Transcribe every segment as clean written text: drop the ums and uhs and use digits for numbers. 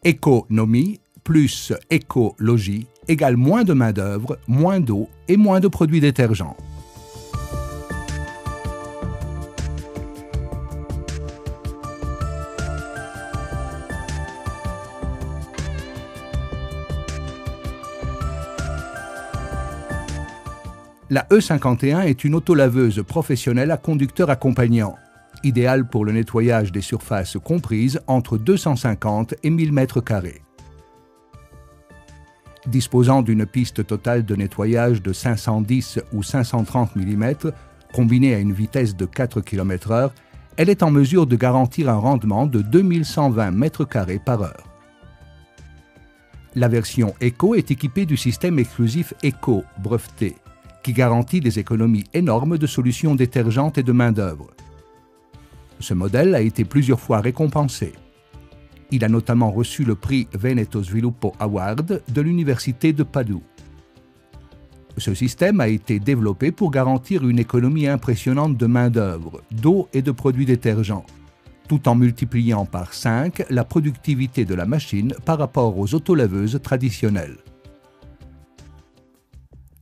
Économie plus écologie égale moins de main-d'œuvre, moins d'eau et moins de produits détergents. La E51 est une autolaveuse professionnelle à conducteur accompagnant, idéale pour le nettoyage des surfaces comprises entre 250 et 1000 m². Disposant d'une piste totale de nettoyage de 510 ou 530 mm, combinée à une vitesse de 4 km/h, elle est en mesure de garantir un rendement de 2120 m² par heure. La version Eco est équipée du système exclusif Eco breveté, qui garantit des économies énormes de solutions détergentes et de main-d'œuvre. Ce modèle a été plusieurs fois récompensé. Il a notamment reçu le prix Veneto Sviluppo Award de l'Université de Padoue. Ce système a été développé pour garantir une économie impressionnante de main-d'œuvre, d'eau et de produits détergents, tout en multipliant par 5 la productivité de la machine par rapport aux autolaveuses traditionnelles.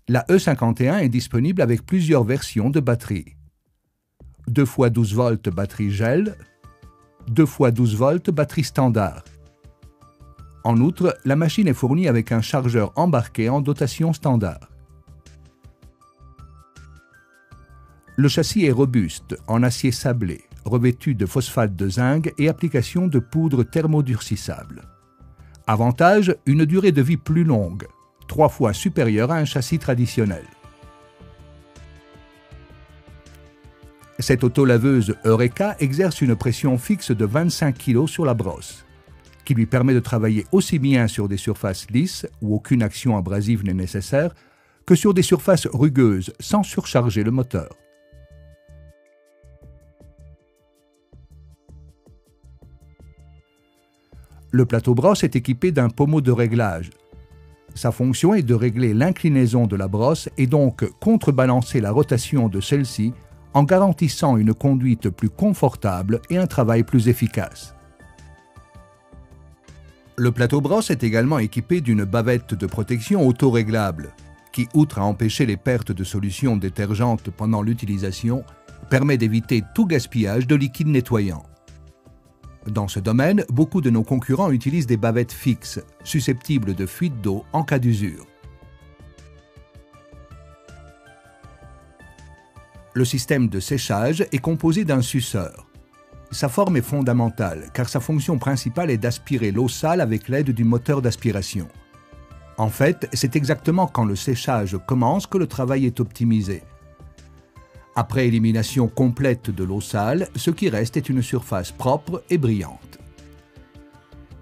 La E51 est disponible avec plusieurs versions de batterie. 2 x 12 volts batterie gel, 2 x 12 volts batterie standard. En outre, la machine est fournie avec un chargeur embarqué en dotation standard. Le châssis est robuste, en acier sablé, revêtu de phosphate de zinc et application de poudre thermodurcissable. Avantage, une durée de vie plus longue, 3 fois supérieure à un châssis traditionnel. Cette autolaveuse Eureka exerce une pression fixe de 25 kg sur la brosse, qui lui permet de travailler aussi bien sur des surfaces lisses où aucune action abrasive n'est nécessaire que sur des surfaces rugueuses sans surcharger le moteur. Le plateau brosse est équipé d'un pommeau de réglage. Sa fonction est de régler l'inclinaison de la brosse et donc contrebalancer la rotation de celle-ci en garantissant une conduite plus confortable et un travail plus efficace. Le plateau brosse est également équipé d'une bavette de protection auto-réglable qui, outre à empêcher les pertes de solutions détergentes pendant l'utilisation, permet d'éviter tout gaspillage de liquide nettoyant. Dans ce domaine, beaucoup de nos concurrents utilisent des bavettes fixes, susceptibles de fuite d'eau en cas d'usure. Le système de séchage est composé d'un suceur. Sa forme est fondamentale car sa fonction principale est d'aspirer l'eau sale avec l'aide du moteur d'aspiration. En fait, c'est exactement quand le séchage commence que le travail est optimisé. Après élimination complète de l'eau sale, ce qui reste est une surface propre et brillante.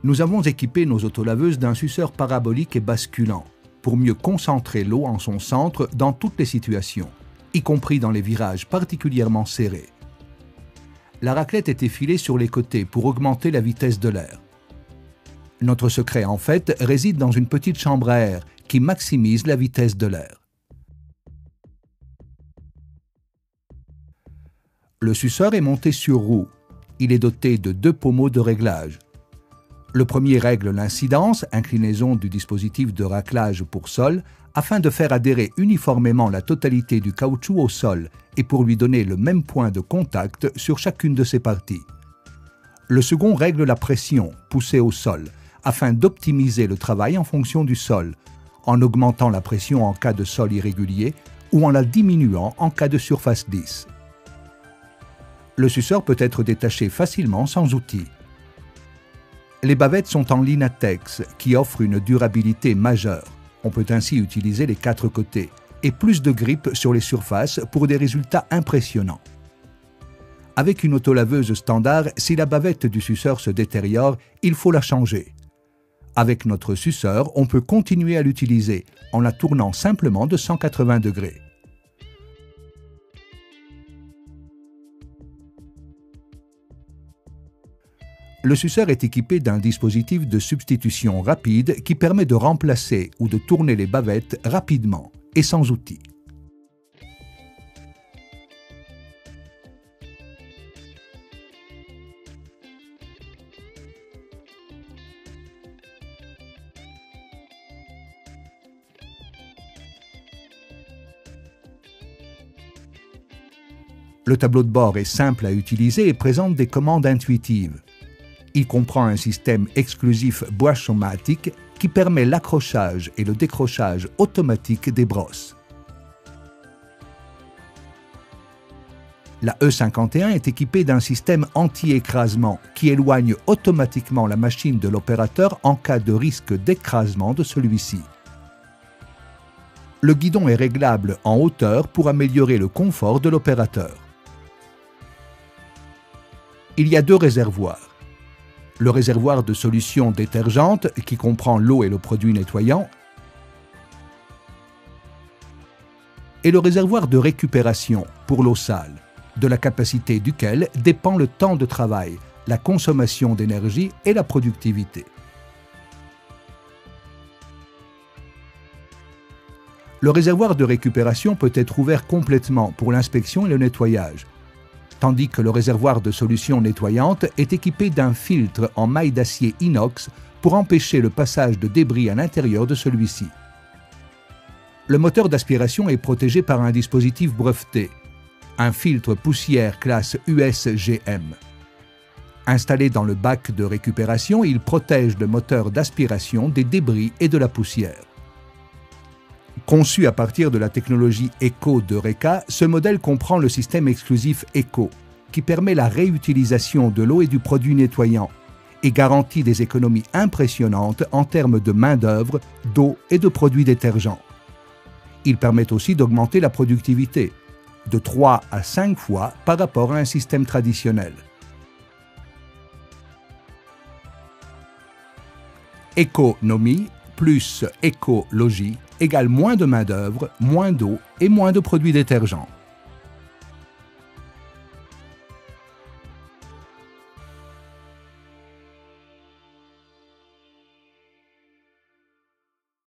Nous avons équipé nos autolaveuses d'un suceur parabolique et basculant pour mieux concentrer l'eau en son centre dans toutes les situations, y compris dans les virages particulièrement serrés. La raclette est effilée sur les côtés pour augmenter la vitesse de l'air. Notre secret, en fait, réside dans une petite chambre à air qui maximise la vitesse de l'air. Le suceur est monté sur roue. Il est doté de 2 pommeaux de réglage. Le premier règle l'incidence, inclinaison du dispositif de raclage pour sol, afin de faire adhérer uniformément la totalité du caoutchouc au sol et pour lui donner le même point de contact sur chacune de ses parties. Le second règle la pression, poussée au sol, afin d'optimiser le travail en fonction du sol, en augmentant la pression en cas de sol irrégulier ou en la diminuant en cas de surface lisse. Le suceur peut être détaché facilement sans outil. Les bavettes sont en Linatex, qui offre une durabilité majeure. On peut ainsi utiliser les 4 côtés et plus de grippe sur les surfaces pour des résultats impressionnants. Avec une autolaveuse standard, si la bavette du suceur se détériore, il faut la changer. Avec notre suceur, on peut continuer à l'utiliser en la tournant simplement de 180 degrés. Le suceur est équipé d'un dispositif de substitution rapide qui permet de remplacer ou de tourner les bavettes rapidement et sans outil. Le tableau de bord est simple à utiliser et présente des commandes intuitives. Il comprend un système exclusif Bosch-O-Matic qui permet l'accrochage et le décrochage automatique des brosses. La E51 est équipée d'un système anti-écrasement qui éloigne automatiquement la machine de l'opérateur en cas de risque d'écrasement de celui-ci. Le guidon est réglable en hauteur pour améliorer le confort de l'opérateur. Il y a deux réservoirs. Le réservoir de solution détergente qui comprend l'eau et le produit nettoyant et le réservoir de récupération pour l'eau sale, de la capacité duquel dépend le temps de travail, la consommation d'énergie et la productivité. Le réservoir de récupération peut être ouvert complètement pour l'inspection et le nettoyage, tandis que le réservoir de solution nettoyante est équipé d'un filtre en maille d'acier inox pour empêcher le passage de débris à l'intérieur de celui-ci. Le moteur d'aspiration est protégé par un dispositif breveté, un filtre poussière classe USGM. Installé dans le bac de récupération, il protège le moteur d'aspiration des débris et de la poussière. Conçu à partir de la technologie ECO de Reka, ce modèle comprend le système exclusif ECO, qui permet la réutilisation de l'eau et du produit nettoyant et garantit des économies impressionnantes en termes de main-d'œuvre, d'eau et de produits détergents. Il permet aussi d'augmenter la productivité, de 3 à 5 fois par rapport à un système traditionnel. Économie plus écologie égale moins de main-d'œuvre, moins d'eau et moins de produits détergents.